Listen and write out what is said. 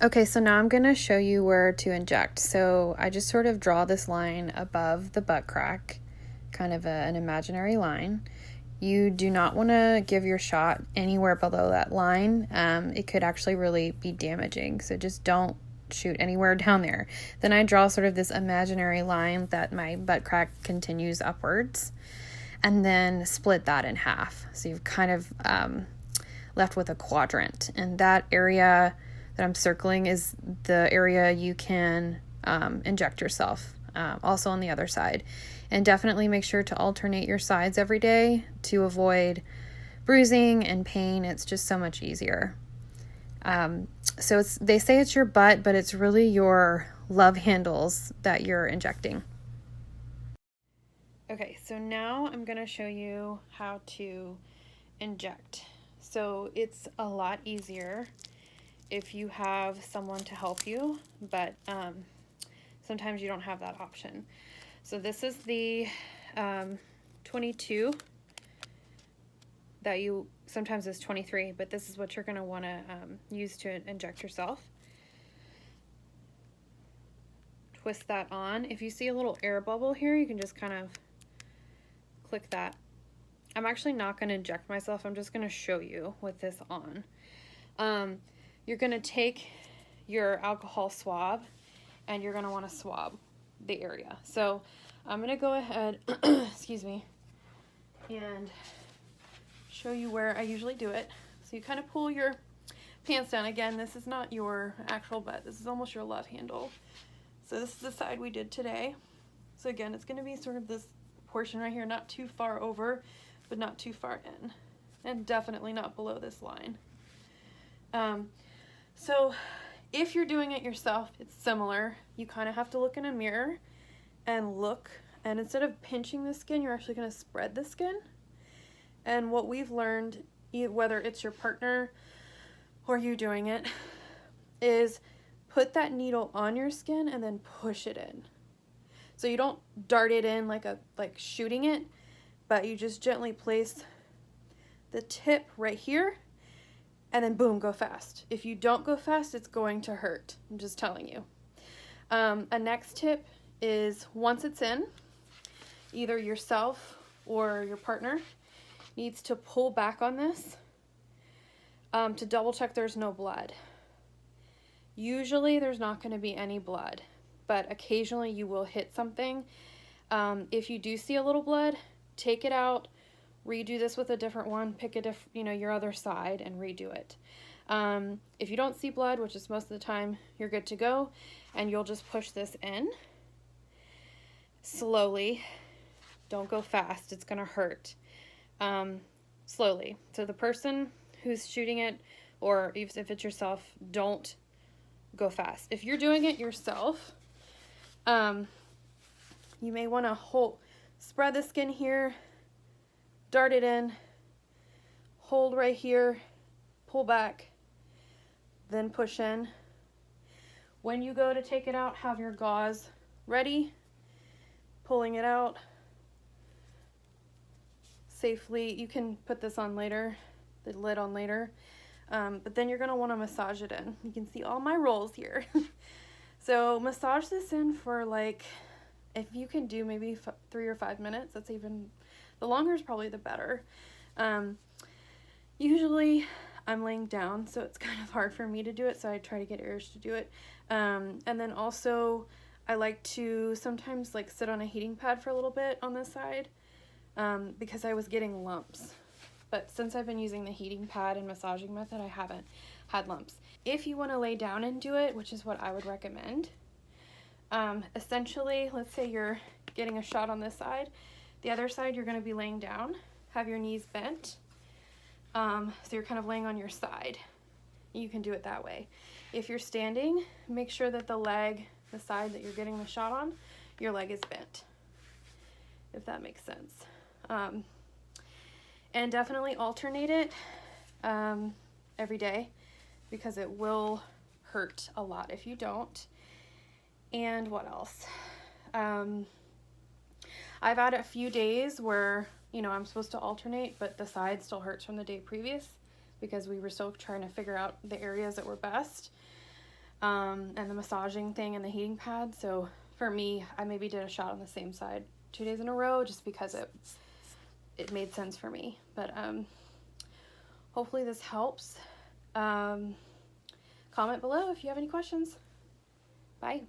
Okay, so now I'm going to show you where to inject. So I just sort of draw this line above the butt crack, kind of an imaginary line. You do not want to give your shot anywhere below that line. It could actually really be damaging, so just don't shoot anywhere down there. Then I draw sort of this imaginary line that my butt crack continues upwards, and then split that in half. So you've kind of left with a quadrant, and that area that I'm circling is the area you can inject yourself. Also on the other side. And definitely make sure to alternate your sides every day to avoid bruising and pain. It's just so much easier. So they say it's your butt, but it's really your love handles that you're injecting. Okay, so now I'm going to show you how to inject. So it's a lot easier if you have someone to help you, but sometimes you don't have that option. So this is the 22 that you sometimes is 23, but this is what you're going to want to use to inject yourself. Twist that on. If you see a little air bubble here, you can just kind of click that. I'm actually not going to inject myself. I'm just going to show you with this on. You're going to take your alcohol swab and you're going to want to swab the area. So I'm going to go ahead, excuse me, and show you where I usually do it. So you kind of pull your pants down. Again, this is not your actual butt. This is almost your love handle. So this is the side we did today. So again, it's going to be sort of this portion right here, not too far over, but not too far in, and definitely not below this line. So if you're doing it yourself, it's similar. You kind of have to look in a mirror and look, and instead of pinching the skin, you're actually going to spread the skin. And what we've learned, whether it's your partner or you doing it, is put that needle on your skin and then push it in. So you don't dart it in like shooting it, but you just gently place the tip right here and then boom, go fast. If you don't go fast, it's going to hurt. I'm just telling you. A next tip is once it's in, either yourself or your partner needs to pull back on this to double check there's no blood. Usually there's not going to be any blood, but occasionally you will hit something. If you do see a little blood, take it out, redo this with a different one, pick a your other side and redo it. If you don't see blood, which is most of the time, you're good to go, and you'll just push this in slowly. Don't go fast, it's gonna hurt. Slowly. So the person who's shooting it, or if it's yourself, don't go fast. If you're doing it yourself, you may want to spread the skin here, dart it in, hold right here, pull back, then push in. When you go to take it out, have your gauze ready, pulling it out safely. You can put this on later, the lid on later, but then you're going to want to massage it in. You can see all my rolls here. So massage this in for if you can do maybe 3 or 5 minutes, that's even, the longer is probably the better. Usually I'm laying down, so it's kind of hard for me to do it, so I try to get Irish to do it. And then also I like to sometimes sit on a heating pad for a little bit on this side because I was getting lumps. But since I've been using the heating pad and massaging method, I haven't had lumps. If you want to lay down and do it, which is what I would recommend, essentially, let's say you're getting a shot on this side, the other side you're going to be laying down, have your knees bent, so you're kind of laying on your side. You can do it that way. If you're standing, make sure that the side that you're getting the shot on, your leg is bent, if that makes sense. And definitely alternate it every day, because it will hurt a lot if you don't. And what else? I've had a few days where, I'm supposed to alternate, but the side still hurts from the day previous because we were still trying to figure out the areas that were best. and the massaging thing and the heating pad. So for me, I maybe did a shot on the same side 2 days in a row just because it made sense for me. But hopefully this helps. Comment below if you have any questions. Bye.